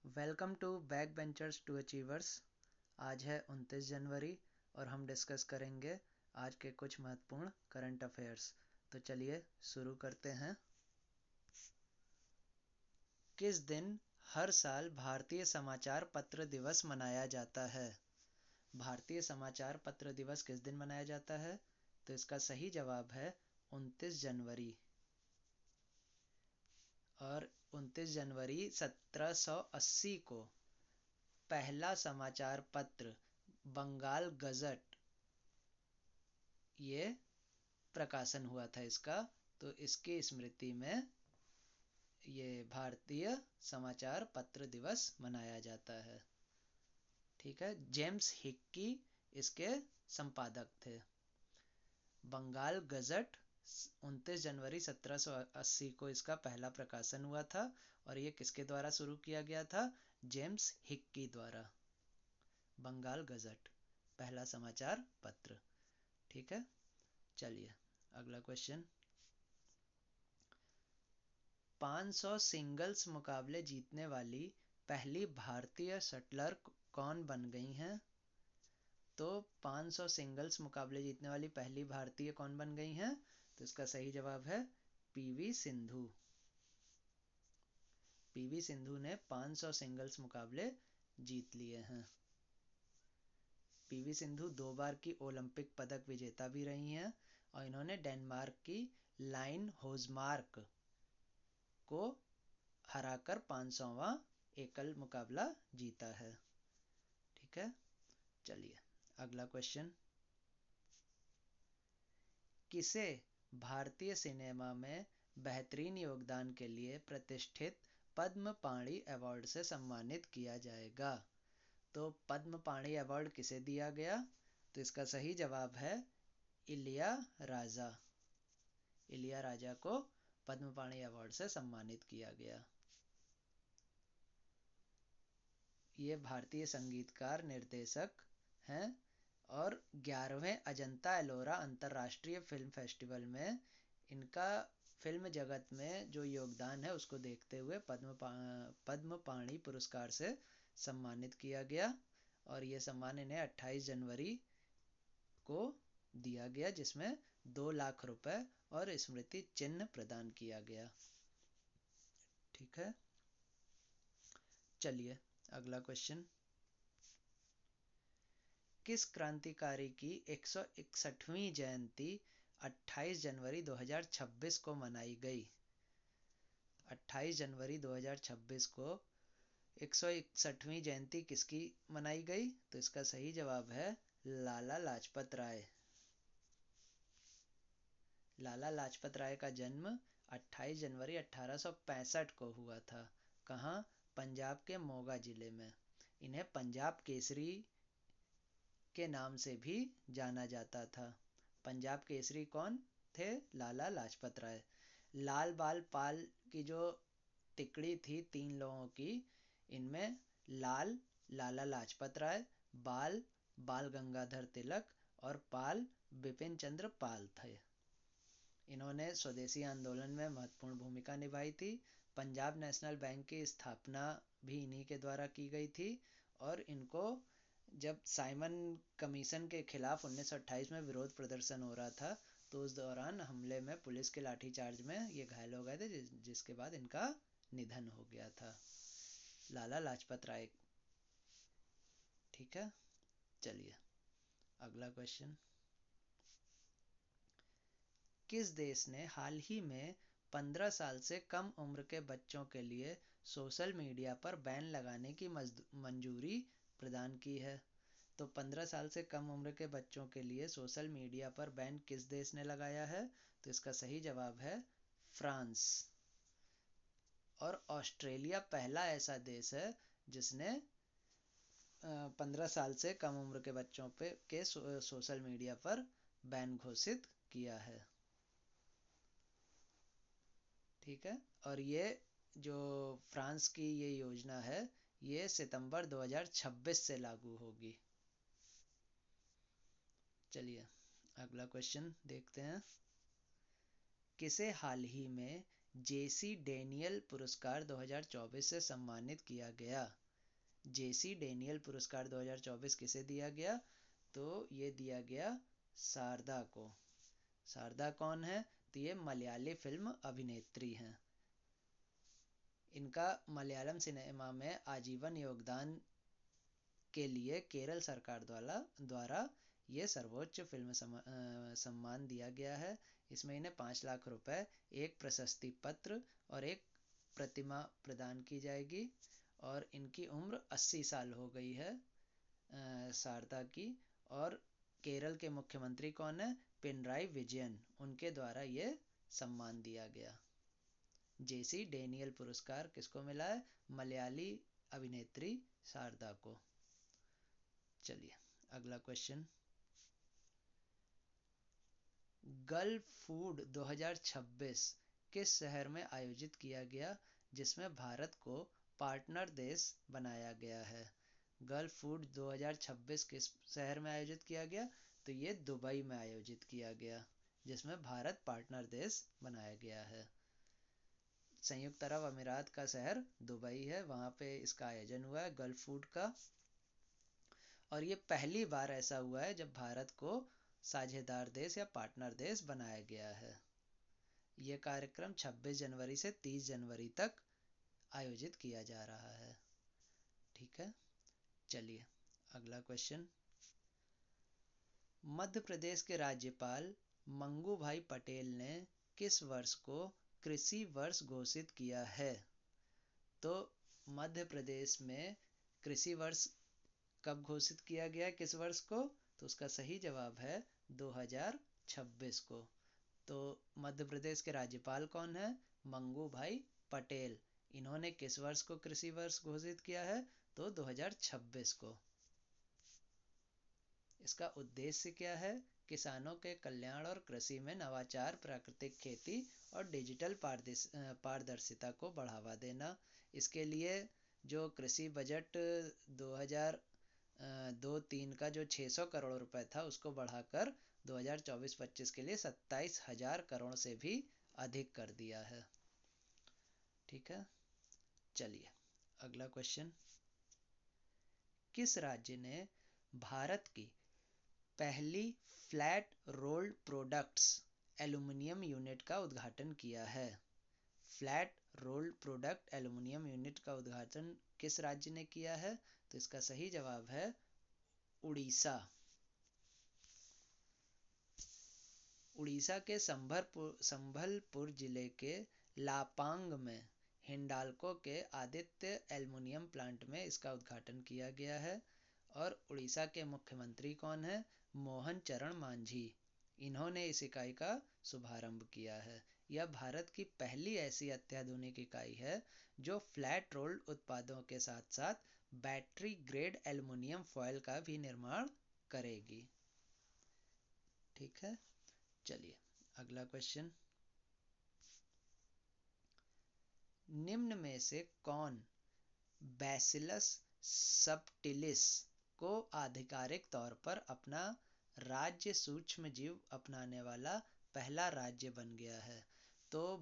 Welcome to back benchers to achievers. आज है 29 जनवरी और हम डिस्कस करेंगे आज के कुछ महत्वपूर्ण करंट अफेयर्स। तो चलिए शुरू करते हैं। किस दिन हर साल भारतीय समाचार पत्र दिवस मनाया जाता है? भारतीय समाचार पत्र दिवस किस दिन मनाया जाता है? तो इसका सही जवाब है 29 जनवरी। और 29 जनवरी 1780 को पहला समाचार पत्र बंगाल गजट ये प्रकाशन हुआ था इसका। तो इसकी स्मृति में ये भारतीय समाचार पत्र दिवस मनाया जाता है। ठीक है, जेम्स हिक्की इसके संपादक थे। बंगाल गजट 29 जनवरी 1780 को इसका पहला प्रकाशन हुआ था और ये किसके द्वारा शुरू किया गया था? जेम्स हिक्की द्वारा। बंगाल गजट पहला समाचार पत्र। ठीक है, चलिए अगला क्वेश्चन। 500 सिंगल्स मुकाबले जीतने वाली पहली भारतीय शटलर कौन बन गई हैं? तो 500 सिंगल्स मुकाबले जीतने वाली पहली भारतीय कौन बन गई हैं? तो इसका सही जवाब है पीवी सिंधु। पीवी सिंधु ने 500 सिंगल्स मुकाबले जीत लिए हैं। पीवी सिंधु 2 बार की ओलंपिक पदक विजेता भी रही हैं और इन्होंने डेनमार्क की लाइन होजमार्क को हराकर 500वां एकल मुकाबला जीता है। ठीक है, चलिए अगला क्वेश्चन। किसे भारतीय सिनेमा में बेहतरीन योगदान के लिए प्रतिष्ठित पद्म पाणि अवार्ड से सम्मानित किया जाएगा? तो पद्म पाणि अवार्ड किसे दिया गया? तो इसका सही जवाब है इलिया राजा। इलिया राजा को पद्म पाणि अवार्ड से सम्मानित किया गया। ये भारतीय संगीतकार निर्देशक हैं और 11वें अजंता एलोरा अंतर्राष्ट्रीय फिल्म फेस्टिवल में इनका फिल्म जगत में जो योगदान है उसको देखते हुए पद्म पाणि पुरस्कार से सम्मानित किया गया। और ये सम्मान इन्हें 28 जनवरी को दिया गया, जिसमें 2 लाख रुपए और स्मृति चिन्ह प्रदान किया गया। ठीक है, चलिए अगला क्वेश्चन। किस क्रांतिकारी की 161वीं जयंती 28 जनवरी 2026 को मनाई गई? 28 जनवरी 2026 को 161वीं जयंती किसकी मनाई गई? तो इसका सही जवाब है लाला लाजपत राय। लाला लाजपत राय का जन्म 28 जनवरी 1865 को हुआ था। कहाँ? पंजाब के मोगा जिले में। इन्हें पंजाब केसरी के नाम से भी जाना जाता था। पंजाब केसरी कौन थे? लाला लाजपत राय। लाल बाल पाल की जो टिकड़ी थी 3 लोगों की, इनमें लाल लाला लाजपत राय, बाल बाल गंगाधर तिलक और पाल बिपिन चंद्र पाल थे। इन्होंने स्वदेशी आंदोलन में महत्वपूर्ण भूमिका निभाई थी। पंजाब नेशनल बैंक की स्थापना भी इन्हीं के द्वारा की गई थी। और इनको जब साइमन कमीशन के खिलाफ 1928 में विरोध प्रदर्शन हो रहा था तो उस दौरान हमले में पुलिस के लाठीचार्ज में ये घायल हो गए थे, जिसके बाद इनका निधन हो गया था। लाला लाजपत राय। ठीक है, चलिए अगला क्वेश्चन। किस देश ने हाल ही में 15 साल से कम उम्र के बच्चों के लिए सोशल मीडिया पर बैन लगाने की मंजूरी प्रदान की है? तो 15 साल से कम उम्र के बच्चों के लिए सोशल मीडिया पर बैन किस देश ने लगाया है? तो इसका सही जवाब है फ्रांस। और ऑस्ट्रेलिया पहला ऐसा देश है जिसने 15 साल से कम उम्र के बच्चों के सोशल मीडिया पर बैन घोषित किया है। ठीक है, और ये जो फ्रांस की ये योजना है ये सितंबर 2026 से लागू होगी। चलिए अगला क्वेश्चन देखते हैं। किसे हाल ही में जेसी डेनियल पुरस्कार 2024 से सम्मानित किया गया। जेसी डेनियल पुरस्कार 2024 किसे दिया गया? तो ये दिया गया शारदा को। शारदा कौन है? तो ये मलयाली फिल्म अभिनेत्री हैं। इनका मलयालम सिनेमा में आजीवन योगदान के लिए केरल सरकार द्वारा ये सर्वोच्च फिल्म सम्मान दिया गया है। इसमें इन्हें 5 लाख रुपए, एक प्रशस्ति पत्र और एक प्रतिमा प्रदान की जाएगी। और इनकी उम्र 80 साल हो गई है शारदा की। और केरल के मुख्यमंत्री कौन है? पिनराई विजयन, उनके द्वारा ये सम्मान दिया गया। जेसी डेनियल पुरस्कार किसको मिला है? मलयाली अभिनेत्री शारदा को। चलिए अगला क्वेश्चन। गल्फ फूड 2026 किस शहर में आयोजित किया गया, जिसमें भारत को पार्टनर देश बनाया गया है? गल्फ फूड 2026 किस शहर में आयोजित किया गया? तो ये दुबई में आयोजित किया गया, जिसमें भारत पार्टनर देश बनाया गया है। संयुक्त अरब अमीरात का शहर दुबई है, वहाँ पे इसका आयोजन हुआ है गल्फ फूड का। और ये पहली बार ऐसा हुआ है जब भारत को साझेदार देश या पार्टनर देश बनाया गया है। ये कार्यक्रम 26 जनवरी से 30 जनवरी तक आयोजित किया जा रहा है। ठीक है, चलिए अगला क्वेश्चन। मध्य प्रदेश के राज्यपाल मंगू भाई पटेल ने किस वर्ष को कृषि वर्ष घोषित किया है? तो मध्य प्रदेश में कृषि वर्ष कब घोषित किया गया, किस वर्ष को? तो उसका सही जवाब है 2026 को। तो मध्य प्रदेश के राज्यपाल कौन है? मंगू भाई पटेल। इन्होंने किस वर्ष को कृषि वर्ष घोषित किया है? तो 2026 को। इसका उद्देश्य क्या है? किसानों के कल्याण और कृषि में नवाचार, प्राकृतिक खेती और डिजिटल पारदर्शिता को बढ़ावा देना। इसके लिए जो कृषि बजट 2002-03 का जो 600 करोड़ रुपए था, उसको बढ़ाकर 2024-25 के लिए 27,000 करोड़ से भी अधिक कर दिया है। ठीक है, चलिए अगला क्वेश्चन। किस राज्य ने भारत की पहली flat rolled products aluminium unit का उद्घाटन किया है? Flat rolled product aluminium unit का उद्घाटन किस राज्य ने किया है? तो इसका सही जवाब है उड़ीसा। उड़ीसा के संभलपुर जिले के लापांग में हिंडाल्को के आदित्य एल्यूमिनियम प्लांट में इसका उद्घाटन किया गया है। और उड़ीसा के मुख्यमंत्री कौन है? मोहन चरण मांझी। इन्होंने इस इकाई का शुभारंभ किया है। यह भारत की पहली ऐसी अत्याधुनिक इकाई है जो फ्लैट रोल्ड उत्पादों के साथ साथ बैटरी ग्रेड एल्यूमिनियम फॉयल का भी निर्माण करेगी। ठीक है, चलिए अगला क्वेश्चन। निम्न में से कौन बैसिलस सबटिलिस को आधिकारिक तौर पर अपना राज्य सूक्ष्म जीव अपनाने वाला पहला राज्य बन गया है? तो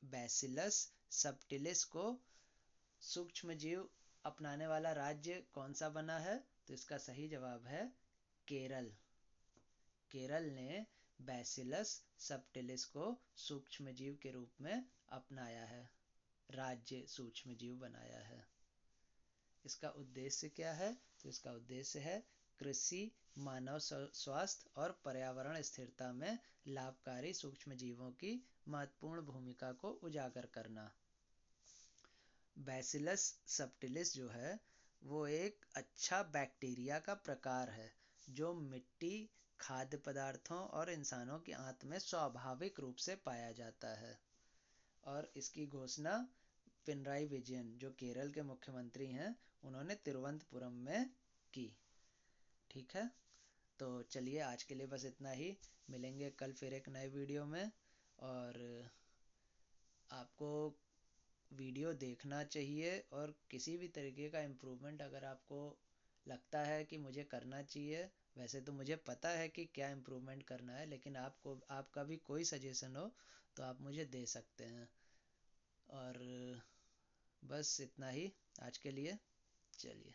बैसिलस सबटिलिस को सूक्ष्म जीव अपनाने वाला राज्य कौन सा बना है? तो इसका सही जवाब है केरल। केरल ने बैसिलस सबटिलिस को सूक्ष्म जीव के रूप में अपनाया है, राज्य सूक्ष्म जीव बनाया है। इसका उद्देश्य क्या है? तो इसका उद्देश्य है कृषि, मानव स्वास्थ्य और पर्यावरण स्थिरता में लाभकारी सूक्ष्म जीवों की महत्वपूर्ण भूमिका को उजागर करना। बैसिलस सबटिलिस जो है वो एक अच्छा बैक्टीरिया का प्रकार है जो मिट्टी, खाद्य पदार्थों और इंसानों की आंत में स्वाभाविक रूप से पाया जाता है। और इसकी घोषणा पिनराई विजयन जो केरल के मुख्यमंत्री हैं, उन्होंने तिरुवनंतपुरम में की। ठीक है, तो चलिए आज के लिए बस इतना ही। मिलेंगे कल फिर एक नए वीडियो में। और आपको वीडियो देखना चाहिए और किसी भी तरीके का इम्प्रूवमेंट अगर आपको लगता है कि मुझे करना चाहिए, वैसे तो मुझे पता है कि क्या इम्प्रूवमेंट करना है, लेकिन आपका भी कोई सजेशन हो तो आप मुझे दे सकते हैं। और बस इतना ही आज के लिए। चलिए,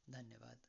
धन्यवाद।